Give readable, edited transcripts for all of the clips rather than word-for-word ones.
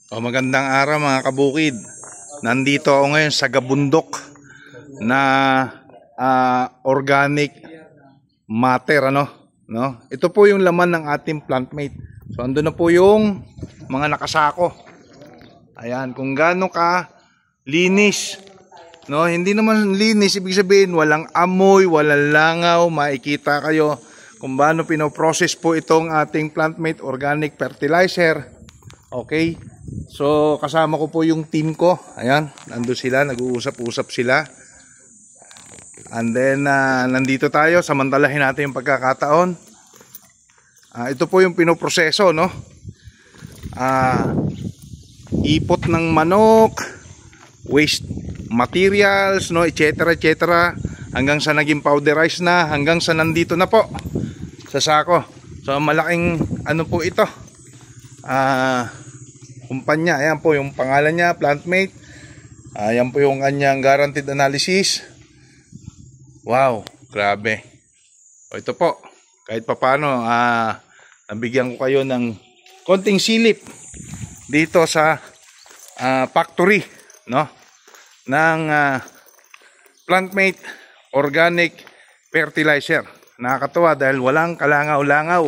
Magandang araw mga kabukid. Nandito ako ngayon sa Gabundok na organic matter no? Ito po yung laman ng ating Plantmate. So andun na po yung mga nakasako. Ayan, kung gaano ka linis. No, hindi naman linis ibig sabihin walang amoy, walang langaw, makikita kayo kung paano pinoprocess po itong ating Plantmate organic fertilizer. Okay? So kasama ko po yung team ko. Ayan, nandun sila, nag-uusap-usap sila. And then nandito tayo, samantalahin natin yung pagkakataon. Ito po yung pinoproseso, no? Ipot ng manok, waste materials, no, etc. hanggang sa naging powderized na, hanggang sa nandito na po sa sako. So malaking ano po ito, kumpanya. Ayan po yung pangalan niya, Plantmate. Ayan po yung kanyang guaranteed analysis. Wow, grabe. Ito po, kahit papano nabigyan ko kayo ng konting silip dito sa factory, no, ng Plantmate organic fertilizer. Nakakatuwa dahil walang kalangaw-langaw.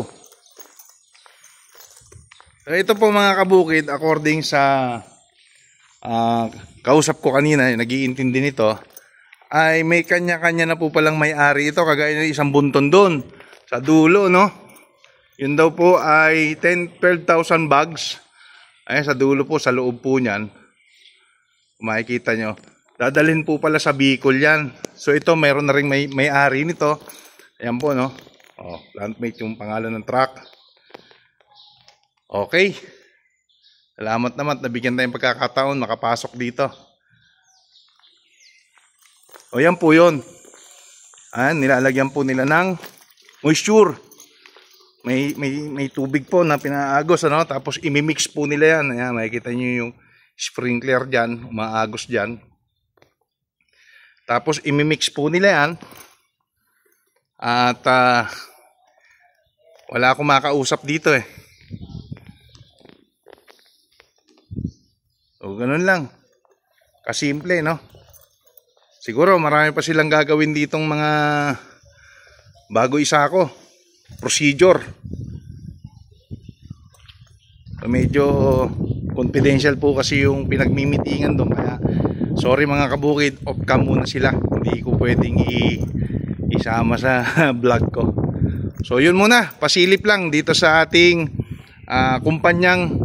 Ito po mga kabukid, according sa kausap ko kanina, nag-iintindi nito, ay may kanya-kanya na po palang may-ari ito, kagaya ng isang bunton doon sa dulo, no? Yun daw po ay 12,000 bags. Ay sa dulo po, sa loob po niyan, makikita nyo, dadalhin po pala sa Bicol yan. So ito, mayroon na rin may-ari nito. Ayan po, no? Plantmate yung pangalan ng truck. Okay. Salamat naman, nabigyan tayong pagkakataon makapasok dito. Yan po yun. Nilalagyan po nila ng moisture. May tubig po na pinaagos, ano? Tapos imimix po nila yan. Ayan, makikita nyo yung sprinkler dyan, umaagos dyan. Tapos imimix po nila yan. At wala akong makausap dito eh. So ganun lang. Kasimple, no? Siguro marami pa silang gagawin ditong mga bago isako. Procedure. So, medyo confidential po kasi yung pinagmimitingan doon. Kaya sorry mga kabukid, off cam muna sila. Hindi ko pwedeng isama sa vlog ko. So yun muna, pasilip lang dito sa ating kumpanyang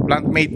Plantmate